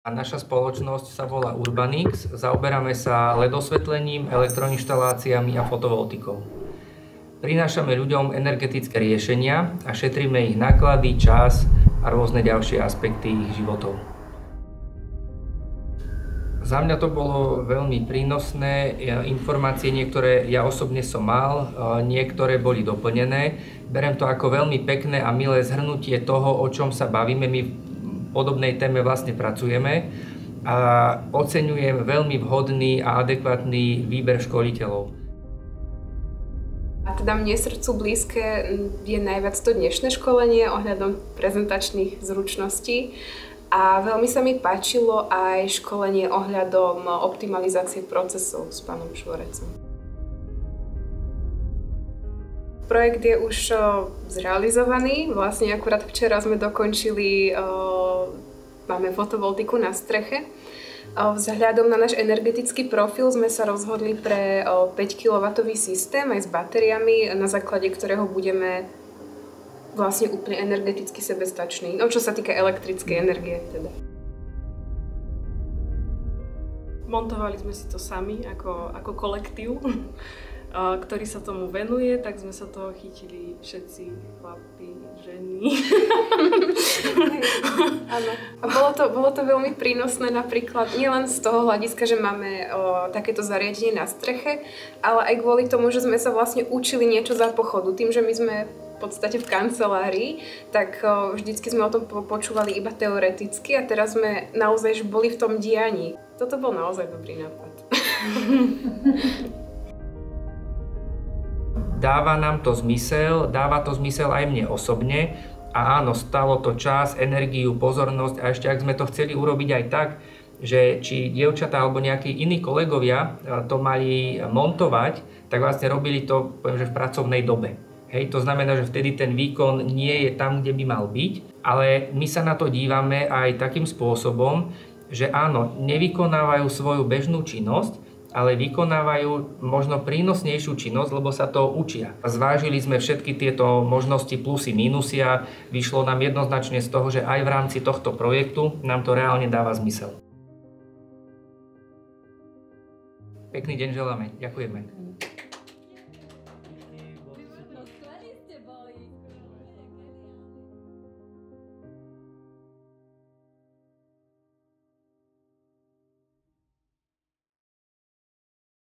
A naša spoločnosť sa volá Urbanix. Zaoberáme sa LED osvetlením, elektroinštaláciami a fotovoltikou. Prinášame ľuďom energetické riešenia a šetríme ich náklady, čas a rôzne ďalšie aspekty ich životov. Za mňa to bolo veľmi prínosné. Informácie niektoré ja osobne som mal, niektoré boli doplnené. Berem to ako veľmi pekné a milé zhrnutie toho, o čom sa bavíme. My v podobnej téme vlastne pracujeme a oceňujem veľmi vhodný a adekvátny výber školiteľov. A teda mne srdcu blízke je najviac to dnešné školenie ohľadom prezentačných zručností. A veľmi sa mi páčilo aj školenie ohľadom optimalizácie procesov s pánom Švorecom. Projekt je už zrealizovaný. Vlastne akurát včera sme dokončili, máme fotovoltiku na streche. Vzhľadom na náš energetický profil sme sa rozhodli pre 5 kW systém aj s batériami, na základe ktorého budeme vlastne úplne energeticky sebestačný. No čo sa týka elektrickej energie teda. Montovali sme si to sami ako kolektív, ktorý sa tomu venuje, tak sme sa toho chytili všetci chlapi, ženy. Áno. A bolo to veľmi prínosné napríklad nielen z toho hľadiska, že máme takéto zariadenie na streche, ale aj kvôli tomu, že sme sa vlastne učili niečo za pochodu. Tým, že my sme v podstate v kancelárii, tak vždycky sme o tom počúvali iba teoreticky a teraz sme naozaj boli v tom dianí. Toto bol naozaj dobrý nápad. Dáva nám to zmysel, dáva to zmysel aj mne osobne a áno, stalo to čas, energiu, pozornosť a ešte ak sme to chceli urobiť aj tak, že či dievčatá alebo nejakí iní kolegovia to mali montovať, tak vlastne robili to, poviem, že v pracovnej dobe. Hej, to znamená, že vtedy ten výkon nie je tam, kde by mal byť, ale my sa na to dívame aj takým spôsobom, že áno, nevykonávajú svoju bežnú činnosť, ale vykonávajú možno prínosnejšiu činnosť, lebo sa to učia. Zvážili sme všetky tieto možnosti plusy, mínusy a vyšlo nám jednoznačne z toho, že aj v rámci tohto projektu nám to reálne dáva zmysel. Pekný deň želáme. Ďakujeme.